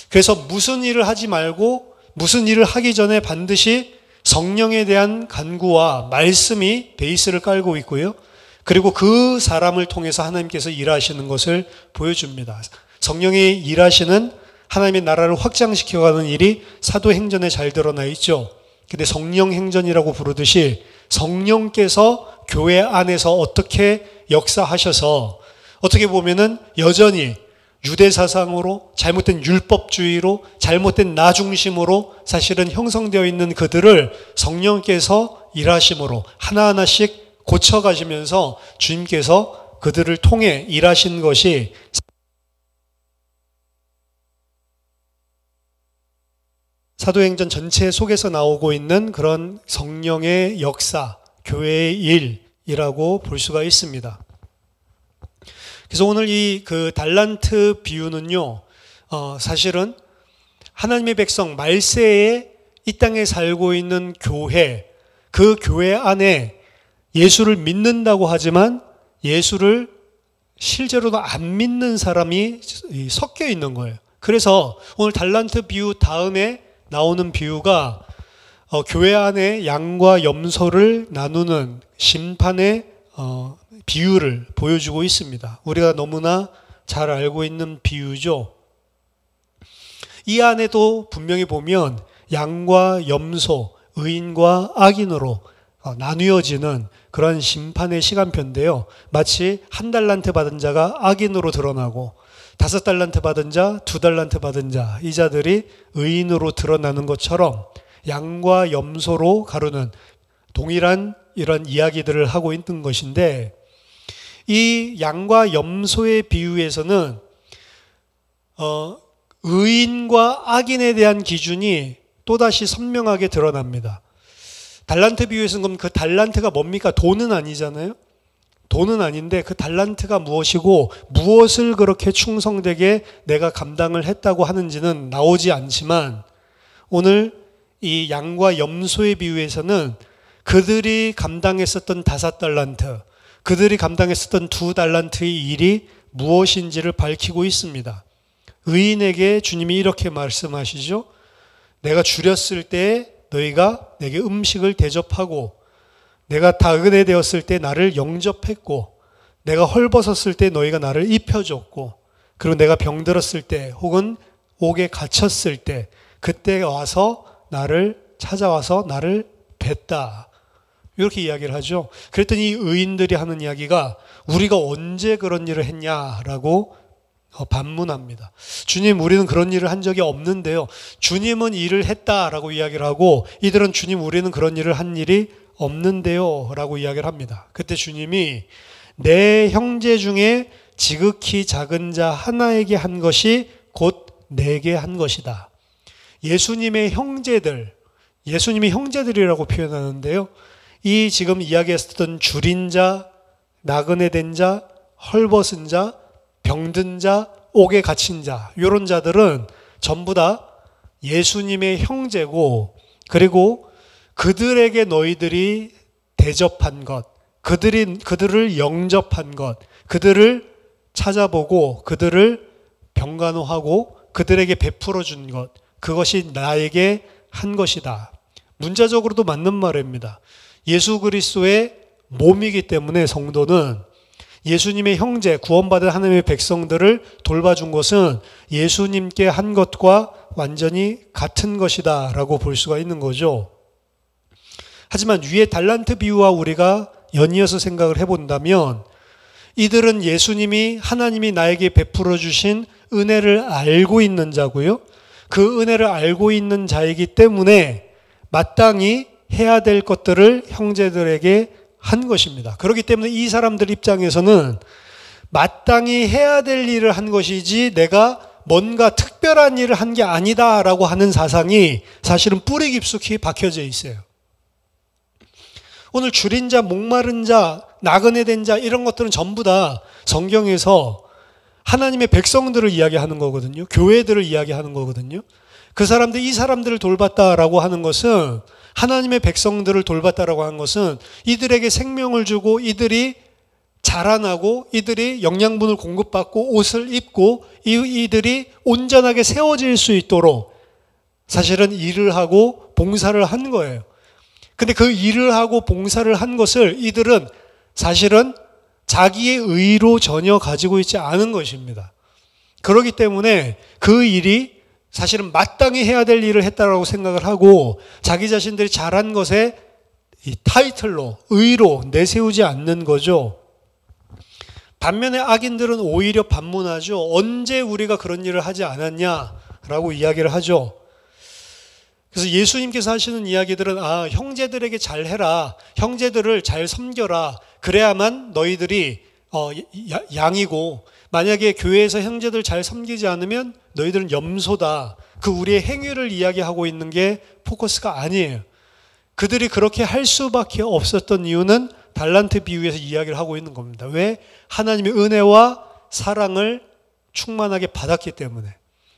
그래서 무슨 일을 하지 말고 무슨 일을 하기 전에 반드시 성령에 대한 간구와 말씀이 베이스를 깔고 있고요. 그리고 그 사람을 통해서 하나님께서 일하시는 것을 보여줍니다. 성령이 일하시는 하나님의 나라를 확장시켜가는 일이 사도행전에 잘 드러나 있죠. 근데 성령 행전이라고 부르듯이 성령께서 교회 안에서 어떻게 역사하셔서 어떻게 보면은 여전히 유대 사상으로, 잘못된 율법주의로, 잘못된 나 중심으로 사실은 형성되어 있는 그들을 성령께서 일하심으로 하나하나씩 고쳐가시면서 주님께서 그들을 통해 일하신 것이 사도행전 전체 속에서 나오고 있는 그런 성령의 역사, 교회의 일이라고 볼 수가 있습니다. 그래서 오늘 이 그 달란트 비유는요, 사실은 하나님의 백성 말세에 이 땅에 살고 있는 교회, 그 교회 안에 예수를 믿는다고 하지만 예수를 실제로도 안 믿는 사람이 섞여 있는 거예요. 그래서 오늘 달란트 비유 다음에 나오는 비유가 교회 안에 양과 염소를 나누는 심판의 비유를 보여주고 있습니다. 우리가 너무나 잘 알고 있는 비유죠. 이 안에도 분명히 보면 양과 염소, 의인과 악인으로 나뉘어지는 그런 심판의 시간표인데요. 마치 1달란트 받은 자가 악인으로 드러나고 5달란트 받은 자, 2달란트 받은 자, 이 자들이 의인으로 드러나는 것처럼 양과 염소로 가르는 동일한 이런 이야기들을 하고 있는 것인데, 이 양과 염소의 비유에서는 의인과 악인에 대한 기준이 또다시 선명하게 드러납니다. 달란트 비유에서는 그럼 그 달란트가 뭡니까? 돈은 아니잖아요. 돈은 아닌데 그 달란트가 무엇이고 무엇을 그렇게 충성되게 내가 감당을 했다고 하는지는 나오지 않지만, 오늘 이 양과 염소의 비유에서는 그들이 감당했었던 5달란트, 그들이 감당했었던 2달란트의 일이 무엇인지를 밝히고 있습니다. 의인에게 주님이 이렇게 말씀하시죠. 내가 줄였을 때 너희가 내게 음식을 대접하고, 내가 나그네 되었을 때 나를 영접했고, 내가 헐벗었을 때 너희가 나를 입혀줬고, 그리고 내가 병들었을 때 혹은 옥에 갇혔을 때 그때 와서 나를 찾아와서 나를 뵀다. 이렇게 이야기를 하죠. 그랬더니 이 의인들이 하는 이야기가 우리가 언제 그런 일을 했냐라고 반문합니다. 주님, 우리는 그런 일을 한 적이 없는데요. 주님은 일을 했다라고 이야기를 하고, 이들은 주님, 우리는 그런 일을 한 일이 없는데요 라고 이야기를 합니다. 그때 주님이 내 형제 중에 지극히 작은 자 하나에게 한 것이 곧 내게 한 것이다. 예수님의 형제들, 예수님이 형제들이라고 표현하는데요. 이 지금 이야기했었던 줄인 자, 나그네 된 자, 헐벗은 자, 병든 자, 옥에 갇힌 자, 이런 자들은 전부 다 예수님의 형제고, 그리고 그들에게 너희들이 대접한 것, 그들을 영접한 것, 그들을 찾아보고 그들을 병간호하고 그들에게 베풀어 준 것, 그것이 나에게 한 것이다. 문자적으로도 맞는 말입니다. 예수 그리스도의 몸이기 때문에 성도는 예수님의 형제, 구원받은 하나님의 백성들을 돌봐준 것은 예수님께 한 것과 완전히 같은 것이다 라고 볼 수가 있는 거죠. 하지만 위에 달란트 비유와 우리가 연이어서 생각을 해본다면, 이들은 예수님이, 하나님이 나에게 베풀어 주신 은혜를 알고 있는 자고요. 그 은혜를 알고 있는 자이기 때문에 마땅히 해야 될 것들을 형제들에게 한 것입니다. 그렇기 때문에 이 사람들 입장에서는 마땅히 해야 될 일을 한 것이지 내가 뭔가 특별한 일을 한 게 아니다라고 하는 사상이 사실은 뿌리 깊숙이 박혀져 있어요. 오늘 줄인 자, 목마른 자, 나그네 된 자, 이런 것들은 전부 다 성경에서 하나님의 백성들을 이야기하는 거거든요. 교회들을 이야기하는 거거든요. 그 사람들, 이 사람들을 돌봤다라고 하는 것은, 하나님의 백성들을 돌봤다라고 하는 것은 이들에게 생명을 주고 이들이 자라나고 이들이 영양분을 공급받고 옷을 입고 이들이 온전하게 세워질 수 있도록 사실은 일을 하고 봉사를 한 거예요. 근데 그 일을 하고 봉사를 한 것을 이들은 사실은 자기의 의로 전혀 가지고 있지 않은 것입니다. 그렇기 때문에 그 일이 사실은 마땅히 해야 될 일을 했다라고 생각을 하고 자기 자신들이 잘한 것에 이 타이틀로, 의로 내세우지 않는 거죠. 반면에 악인들은 오히려 반문하죠. 언제 우리가 그런 일을 하지 않았냐라고 이야기를 하죠. 그래서 예수님께서 하시는 이야기들은 형제들에게 잘해라, 형제들을 잘 섬겨라, 그래야만 너희들이 양이고, 만약에 교회에서 형제들 잘 섬기지 않으면 너희들은 염소다. 그 우리의 행위를 이야기하고 있는 게 포커스가 아니에요. 그들이 그렇게 할 수밖에 없었던 이유는 달란트 비유에서 이야기를 하고 있는 겁니다. 왜? 하나님의 은혜와 사랑을 충만하게 받았기 때문에,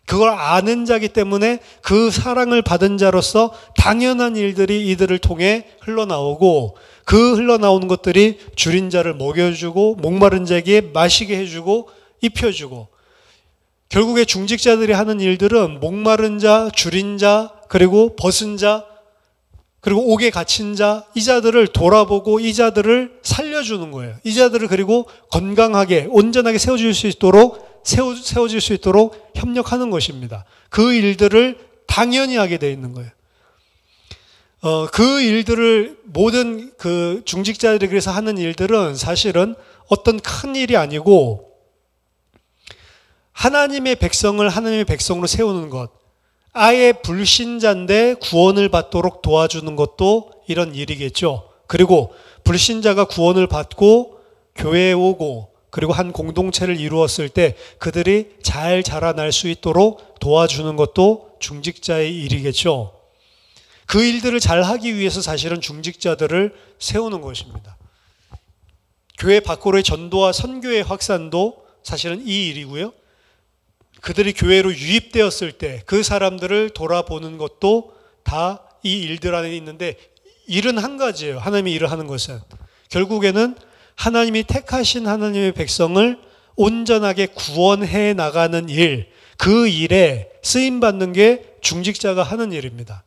그걸 아는 자기 때문에 그 사랑을 받은 자로서 당연한 일들이 이들을 통해 흘러나오고, 그 흘러나오는 것들이 줄인 자를 먹여주고 목마른 자에게 마시게 해주고 입혀주고, 결국에 중직자들이 하는 일들은 목마른 자, 줄인 자, 그리고 벗은 자, 그리고 옥에 갇힌 자, 이 자들을 돌아보고 이 자들을 살려주는 거예요. 이 자들을 그리고 건강하게 온전하게 세워질 수 있도록 협력하는 것입니다. 그 일들을 당연히 하게 되어 있는 거예요. 그 일들을 모든 그 중직자들이 그래서 하는 일들은 사실은 어떤 큰 일이 아니고 하나님의 백성으로 세우는 것, 아예 불신자인데 구원을 받도록 도와주는 것도 이런 일이겠죠. 그리고 불신자가 구원을 받고 교회에 오고 그리고 한 공동체를 이루었을 때 그들이 잘 자라날 수 있도록 도와주는 것도 중직자의 일이겠죠. 그 일들을 잘 하기 위해서 사실은 중직자들을 세우는 것입니다. 교회 밖으로의 전도와 선교의 확산도 사실은 이 일이고요. 그들이 교회로 유입되었을 때 그 사람들을 돌아보는 것도 다 이 일들 안에 있는데, 일은 한 가지예요. 하나님이 일을 하는 것은 결국에는 하나님이 택하신 하나님의 백성을 온전하게 구원해 나가는 일, 그 일에 쓰임받는 게 중직자가 하는 일입니다.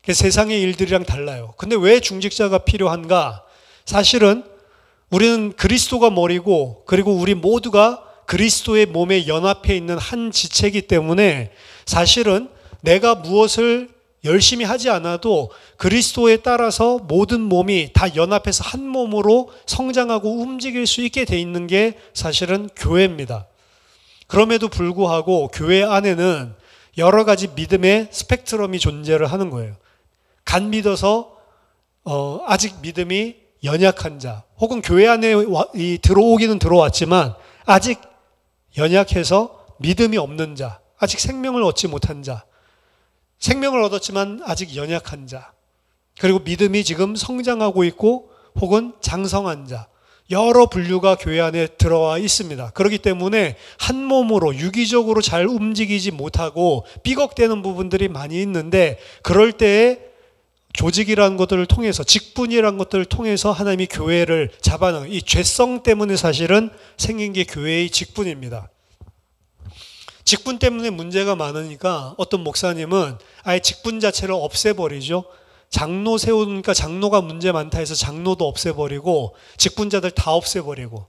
세상의 일들이랑 달라요. 근데 왜 중직자가 필요한가? 사실은 우리는 그리스도가 머리고, 그리고 우리 모두가 그리스도의 몸에 연합해 있는 한 지체이기 때문에 사실은 내가 무엇을 열심히 하지 않아도 그리스도에 따라서 모든 몸이 다 연합해서 한 몸으로 성장하고 움직일 수 있게 돼 있는 게 사실은 교회입니다. 그럼에도 불구하고 교회 안에는 여러 가지 믿음의 스펙트럼이 존재를 하는 거예요. 간 믿어서 아직 믿음이 연약한 자, 혹은 교회 안에 들어오기는 들어왔지만 아직 연약해서 믿음이 없는 자, 아직 생명을 얻지 못한 자, 생명을 얻었지만 아직 연약한 자, 그리고 믿음이 지금 성장하고 있고 혹은 장성한 자, 여러 분류가 교회 안에 들어와 있습니다. 그렇기 때문에 한 몸으로 유기적으로 잘 움직이지 못하고 삐걱대는 부분들이 많이 있는데, 그럴 때에 조직이라는 것들을 통해서, 직분이라는 것들을 통해서 하나님이 교회를 잡아넣은, 이 죄성 때문에 사실은 생긴 게 교회의 직분입니다. 직분 때문에 문제가 많으니까 어떤 목사님은 아예 직분 자체를 없애버리죠. 장로 세우니까 장로가 문제 많다 해서 장로도 없애버리고 직분자들 다 없애버리고,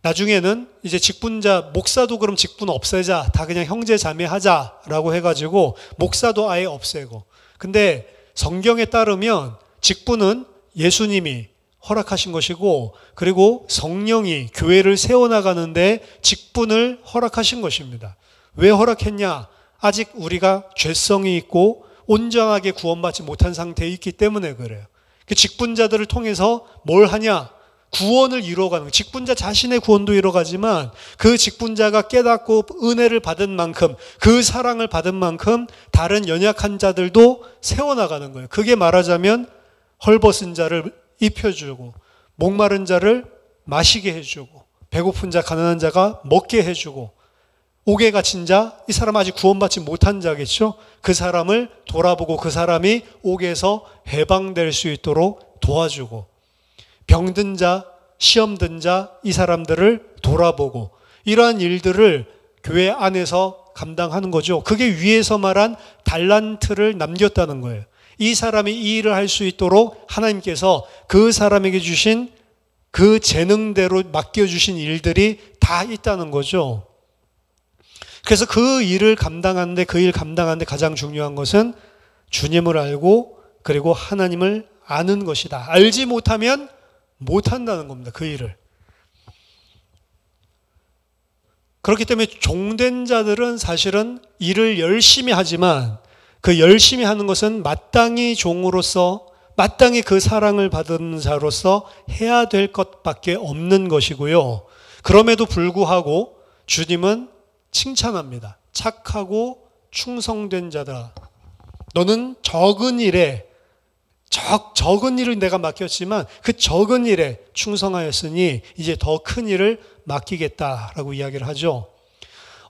나중에는 이제 직분자, 목사도 그럼 직분 없애자, 다 그냥 형제 자매 하자라고 해가지고 목사도 아예 없애고. 근데 성경에 따르면 직분은 예수님이 허락하신 것이고, 그리고 성령이 교회를 세워나가는데 직분을 허락하신 것입니다. 왜 허락했냐? 아직 우리가 죄성이 있고 온전하게 구원받지 못한 상태에 있기 때문에 그래요. 그 직분자들을 통해서 뭘 하냐? 구원을 이루어가는, 직분자 자신의 구원도 이루어가지만 그 직분자가 깨닫고 은혜를 받은 만큼, 그 사랑을 받은 만큼 다른 연약한 자들도 세워나가는 거예요. 그게 말하자면 헐벗은 자를 입혀주고, 목마른 자를 마시게 해주고, 배고픈 자, 가난한 자가 먹게 해주고, 옥에 갇힌 자, 이 사람 아직 구원받지 못한 자겠죠. 그 사람을 돌아보고 그 사람이 옥에서 해방될 수 있도록 도와주고, 병든 자, 시험 든 자, 이 사람들을 돌아보고, 이러한 일들을 교회 안에서 감당하는 거죠. 그게 위에서 말한 달란트를 남겼다는 거예요. 이 사람이 이 일을 할 수 있도록 하나님께서 그 사람에게 주신 그 재능대로 맡겨주신 일들이 다 있다는 거죠. 그래서 그 일을 감당하는데, 그 일 감당하는데 가장 중요한 것은 주님을 알고 그리고 하나님을 아는 것이다. 알지 못하면 못한다는 겁니다. 그 일을. 그렇기 때문에 종된 자들은 사실은 일을 열심히 하지만 그 열심히 하는 것은 마땅히 종으로서, 마땅히 그 사랑을 받은 자로서 해야 될 것밖에 없는 것이고요. 그럼에도 불구하고 주님은 칭찬합니다. 착하고 충성된 자다. 너는 적은 일에, 적은 일을 내가 맡겼지만 그 적은 일에 충성하였으니 이제 더 큰 일을 맡기겠다라고 이야기를 하죠.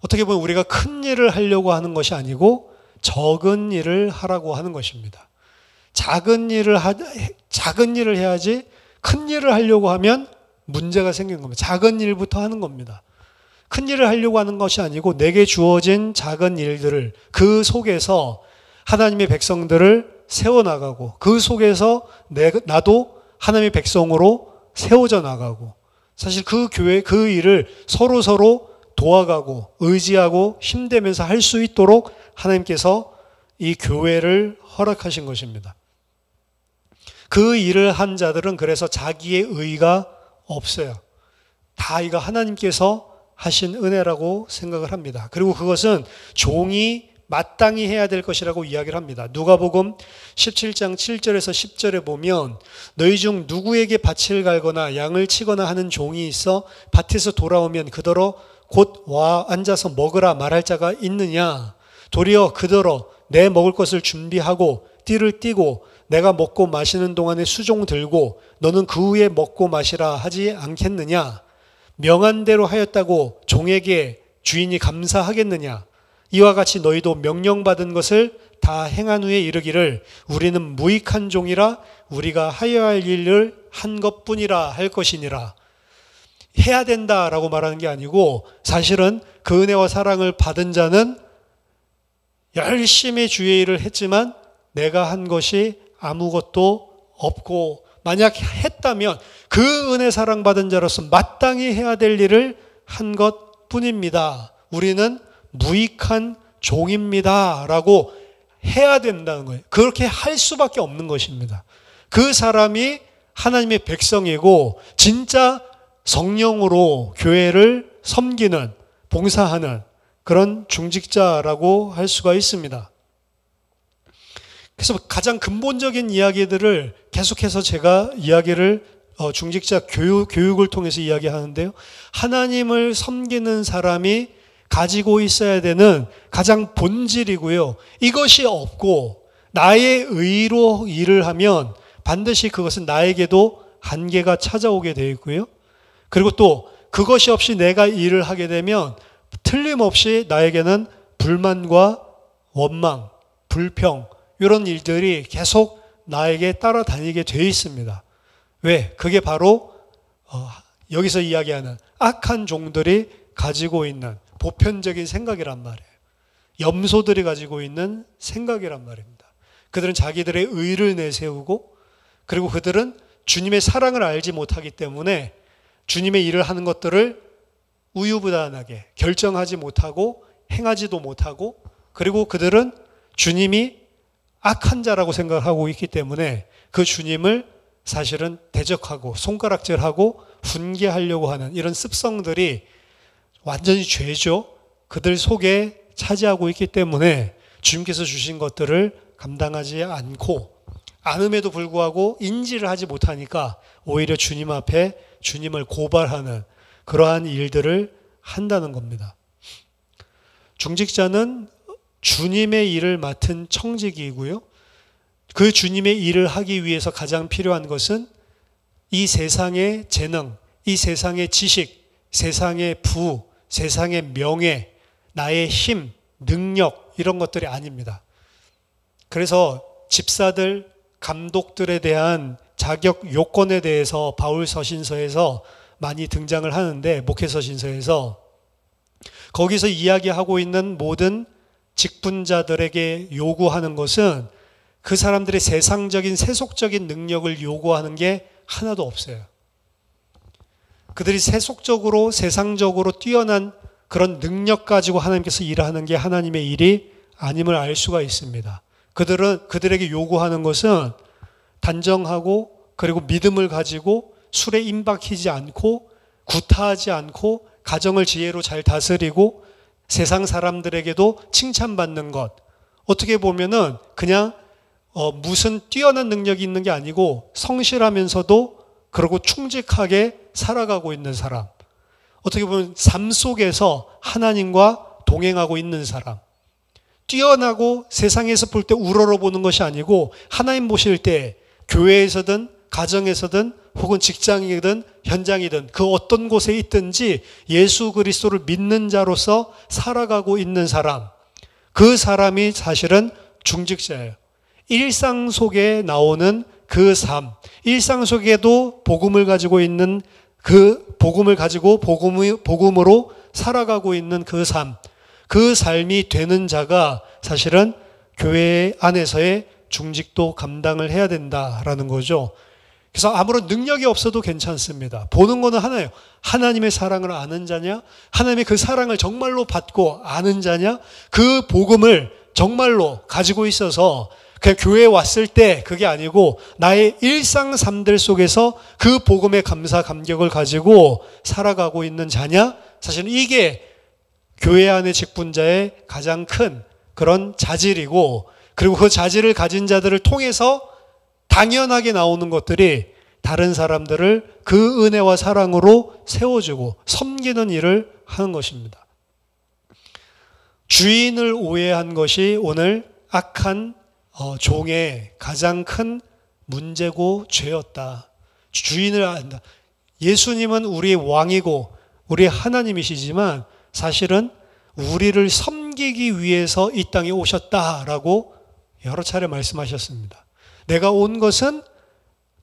어떻게 보면 우리가 큰 일을 하려고 하는 것이 아니고 적은 일을 하라고 하는 것입니다. 작은 일을 해야지 큰 일을 하려고 하면 문제가 생기는 겁니다. 작은 일부터 하는 겁니다. 큰 일을 하려고 하는 것이 아니고 내게 주어진 작은 일들을, 그 속에서 하나님의 백성들을 세워나가고, 그 속에서 나도 하나님의 백성으로 세워져 나가고, 사실 그 교회, 그 일을 서로 도와가고 의지하고 힘대면서 할 수 있도록 하나님께서 이 교회를 허락하신 것입니다. 그 일을 한 자들은 그래서 자기의 의가 없어요. 다 이거 하나님께서 하신 은혜라고 생각을 합니다. 그리고 그것은 종이 마땅히 해야 될 것이라고 이야기를 합니다. 누가복음 17장 7절에서 10절에 보면 너희 중 누구에게 밭을 갈거나 양을 치거나 하는 종이 있어 밭에서 돌아오면 그더러 곧 와 앉아서 먹으라 말할 자가 있느냐? 도리어 그더러 내 먹을 것을 준비하고 띠를 띠고 내가 먹고 마시는 동안에 수종 들고 너는 그 후에 먹고 마시라 하지 않겠느냐? 명한대로 하였다고 종에게 주인이 감사하겠느냐? 이와 같이 너희도 명령받은 것을 다 행한 후에 이르기를 우리는 무익한 종이라 우리가 하여야 할 일을 한 것뿐이라 할 것이니라. 해야 된다라고 말하는 게 아니고 사실은 그 은혜와 사랑을 받은 자는 열심히 주의 일을 했지만 내가 한 것이 아무것도 없고, 만약 했다면 그 은혜 사랑 받은 자로서 마땅히 해야 될 일을 한 것뿐입니다. 우리는 무익한 종입니다 라고 해야 된다는 거예요. 그렇게 할 수밖에 없는 것입니다. 그 사람이 하나님의 백성이고 진짜 성령으로 교회를 섬기는, 봉사하는 그런 중직자라고 할 수가 있습니다. 그래서 가장 근본적인 이야기들을 계속해서 제가 이야기를 중직자 교육을 통해서 이야기하는데요. 하나님을 섬기는 사람이 가지고 있어야 되는 가장 본질이고요. 이것이 없고 나의 의로 일을 하면 반드시 그것은 나에게도 한계가 찾아오게 되어 있고요. 그리고 또 그것이 없이 내가 일을 하게 되면 틀림없이 나에게는 불만과 원망, 불평 이런 일들이 계속 나에게 따라다니게 되어 있습니다. 왜? 그게 바로 여기서 이야기하는 악한 종들이 가지고 있는 보편적인 생각이란 말이에요. 염소들이 가지고 있는 생각이란 말입니다. 그들은 자기들의 의를 내세우고 그리고 그들은 주님의 사랑을 알지 못하기 때문에 주님의 일을 하는 것들을 우유부단하게 결정하지 못하고 행하지도 못하고, 그리고 그들은 주님이 악한 자라고 생각하고 있기 때문에 그 주님을 사실은 대적하고 손가락질하고 훈계하려고 하는 이런 습성들이 완전히 죄죠. 그들 속에 차지하고 있기 때문에 주님께서 주신 것들을 감당하지 않음에도 불구하고 인지를 하지 못하니까 오히려 주님 앞에 주님을 고발하는 그러한 일들을 한다는 겁니다. 중직자는 주님의 일을 맡은 청직이고요. 그 주님의 일을 하기 위해서 가장 필요한 것은 이 세상의 재능, 이 세상의 지식, 세상의 부, 세상의 명예, 나의 힘, 능력 이런 것들이 아닙니다. 그래서 집사들, 감독들에 대한 자격 요건에 대해서 바울 서신서에서 많이 등장을 하는데, 목회 서신서에서 거기서 이야기하고 있는 모든 직분자들에게 요구하는 것은 그 사람들의 세상적인 세속적인 능력을 요구하는 게 하나도 없어요. 그들이 세속적으로 세상적으로 뛰어난 그런 능력 가지고 하나님께서 일하는 게 하나님의 일이 아님을 알 수가 있습니다. 그들에게 요구하는 것은 단정하고 그리고 믿음을 가지고 술에 임박히지 않고 구타하지 않고 가정을 지혜로 잘 다스리고 세상 사람들에게도 칭찬받는 것. 어떻게 보면은 그냥 무슨 뛰어난 능력이 있는 게 아니고 성실하면서도 그리고 충직하게 살아가고 있는 사람. 어떻게 보면 삶 속에서 하나님과 동행하고 있는 사람. 뛰어나고 세상에서 볼 때 우러러보는 것이 아니고 하나님 보실 때 교회에서든 가정에서든 혹은 직장이든 현장이든 그 어떤 곳에 있든지 예수 그리스도를 믿는 자로서 살아가고 있는 사람. 그 사람이 사실은 중직자예요. 일상 속에 나오는 그 삶, 일상 속에도 복음을 가지고 있는 그 복음을 가지고 복음으로 살아가고 있는 그 삶, 그 삶이 되는 자가 사실은 교회 안에서의 중직도 감당을 해야 된다라는 거죠. 그래서 아무런 능력이 없어도 괜찮습니다. 보는 거는 하나예요. 하나님의 사랑을 아는 자냐? 하나님의 그 사랑을 정말로 받고 아는 자냐? 그 복음을 정말로 가지고 있어서 그냥 교회에 왔을 때 그게 아니고 나의 일상 삶들 속에서 그 복음의 감사 감격을 가지고 살아가고 있는 자냐? 사실은 이게 교회 안의 직분자의 가장 큰 그런 자질이고, 그리고 그 자질을 가진 자들을 통해서 당연하게 나오는 것들이 다른 사람들을 그 은혜와 사랑으로 세워주고 섬기는 일을 하는 것입니다. 주인을 오해한 것이 오늘 악한 종의 가장 큰 문제고 죄였다. 주인을 안다. 예수님은 우리의 왕이고 우리의 하나님이시지만 사실은 우리를 섬기기 위해서 이 땅에 오셨다라고 여러 차례 말씀하셨습니다. 내가 온 것은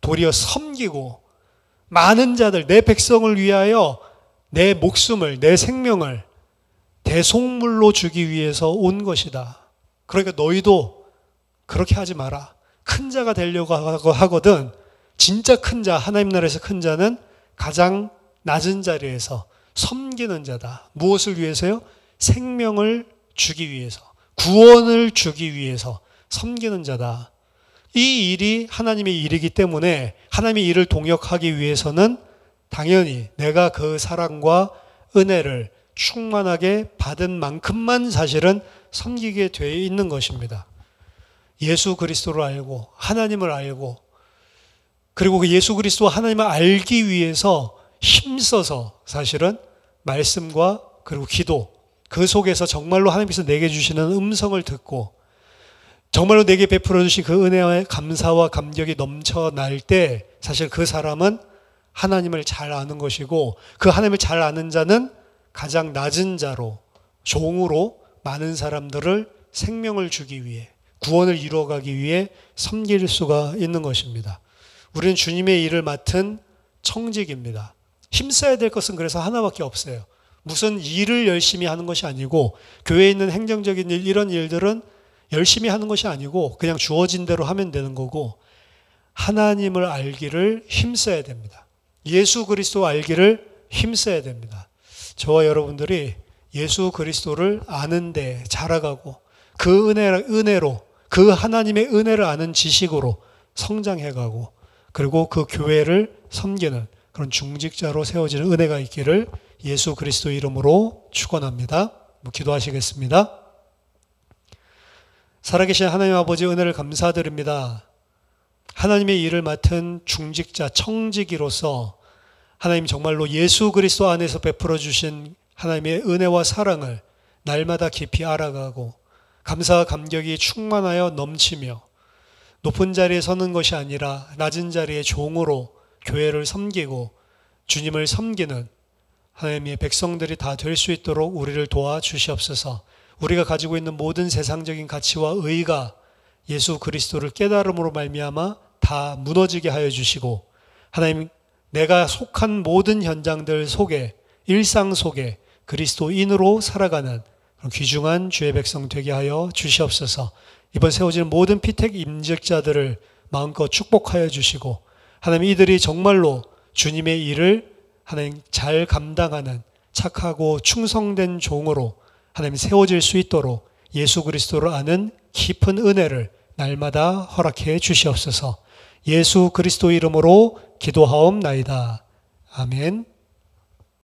도리어 섬기고 많은 자들, 내 백성을 위하여 내 목숨을, 내 생명을 대속물로 주기 위해서 온 것이다. 그러니까 너희도 그렇게 하지 마라. 큰 자가 되려고 하거든 진짜 큰 자, 하나님 나라에서 큰 자는 가장 낮은 자리에서 섬기는 자다. 무엇을 위해서요? 생명을 주기 위해서, 구원을 주기 위해서 섬기는 자다. 이 일이 하나님의 일이기 때문에 하나님의 일을 동역하기 위해서는 당연히 내가 그 사랑과 은혜를 충만하게 받은 만큼만 사실은 섬기게 되어 있는 것입니다. 예수 그리스도를 알고 하나님을 알고 그리고 그 예수 그리스도 하나님을 알기 위해서 힘써서 사실은 말씀과 그리고 기도 그 속에서 정말로 하나님께서 내게 주시는 음성을 듣고 정말로 내게 베풀어 주신 그 은혜와 감사와 감격이 넘쳐날 때 사실 그 사람은 하나님을 잘 아는 것이고 그 하나님을 잘 아는 자는 가장 낮은 자로 종으로 많은 사람들을 생명을 주기 위해 구원을 이루어가기 위해 섬길 수가 있는 것입니다. 우리는 주님의 일을 맡은 청직입니다. 힘써야 될 것은 그래서 하나밖에 없어요. 무슨 일을 열심히 하는 것이 아니고 교회에 있는 행정적인 일 이런 일들은 열심히 하는 것이 아니고 그냥 주어진 대로 하면 되는 거고 하나님을 알기를 힘써야 됩니다. 예수 그리스도 알기를 힘써야 됩니다. 저와 여러분들이 예수 그리스도를 아는데 자라가고 그 은혜로 그 하나님의 은혜를 아는 지식으로 성장해가고 그리고 그 교회를 섬기는 그런 중직자로 세워지는 은혜가 있기를 예수 그리스도 이름으로 축원합니다. 기도하시겠습니다. 살아계신 하나님 아버지 은혜를 감사드립니다. 하나님의 일을 맡은 중직자 청지기로서 하나님 정말로 예수 그리스도 안에서 베풀어 주신 하나님의 은혜와 사랑을 날마다 깊이 알아가고 감사와 감격이 충만하여 넘치며 높은 자리에 서는 것이 아니라 낮은 자리의 종으로 교회를 섬기고 주님을 섬기는 하나님의 백성들이 다 될 수 있도록 우리를 도와주시옵소서. 우리가 가지고 있는 모든 세상적인 가치와 의가 예수 그리스도를 깨달음으로 말미암아 다 무너지게 하여 주시고 하나님 내가 속한 모든 현장들 속에 일상 속에 그리스도인으로 살아가는 그런 귀중한 주의 백성 되게 하여 주시옵소서. 이번 세워지는 모든 피택 임직자들을 마음껏 축복하여 주시고 하나님 이들이 정말로 주님의 일을 하나님 잘 감당하는 착하고 충성된 종으로 하나님 세워질 수 있도록 예수 그리스도를 아는 깊은 은혜를 날마다 허락해 주시옵소서. 예수 그리스도 이름으로 기도하옵나이다. 아멘.